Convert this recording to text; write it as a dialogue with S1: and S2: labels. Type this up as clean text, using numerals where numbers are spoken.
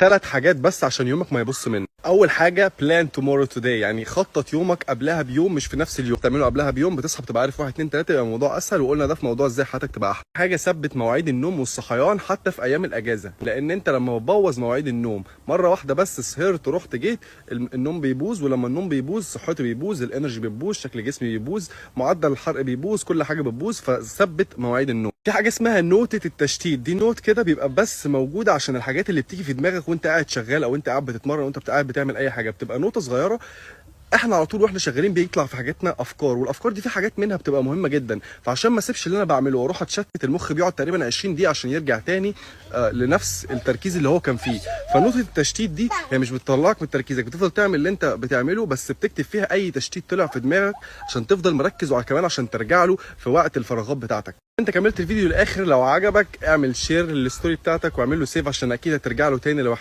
S1: 3 حاجات بس عشان يومك ما يبص منك. اول حاجه بلان تومورو توداي، يعني خطط يومك قبلها بيوم مش في نفس اليوم، تعمله قبلها بيوم، بتصحى بتبقى عارف 1 2 3، يبقى الموضوع اسهل. وقلنا ده في موضوع ازاي حياتك تبقى احلى. حاجه ثبت مواعيد النوم والصحيان حتى في ايام الاجازه، لان انت لما بتبوظ مواعيد النوم مره واحده بس، سهرت رحت جيت، النوم بيبوظ، ولما النوم بيبوظ صحتي بيبوظ، الانرجي بتبوظ، شكل جسمي بيبوظ، معدل الحرق بيبوظ، كل حاجه بتبوظ. فثبت مواعيد النوم. في حاجه اسمها نوتة التشتيت، دي نوت كده بيبقى بس موجوده عشان الحاجات اللي بتيجي في دماغك وانت قاعد شغال، او انت قاعد بتتمرن، وانت قاعد بتعمل اي حاجه، بتبقى نوتة صغيره. احنا على طول واحنا شغالين بيطلع في حاجاتنا افكار، والافكار دي في حاجات منها بتبقى مهمه جدا، فعشان ما اسيبش اللي انا بعمله واروح اتشتت، المخ بيقعد تقريبا 20 دقيقه عشان يرجع تاني لنفس التركيز اللي هو كان فيه. فنقطه التشتيت دي هي مش بتطلعك من تركيزك، بتفضل تعمل اللي انت بتعمله، بس بتكتب فيها اي تشتيت طلع في دماغك عشان تفضل مركز، وكمان عشان ترجع له في وقت الفراغات بتاعتك. انت كملت الفيديو للاخر، لو عجبك اعمل شير للستوري بتاعتك واعمل له سيف عشان اكيد هترجع له تاني لو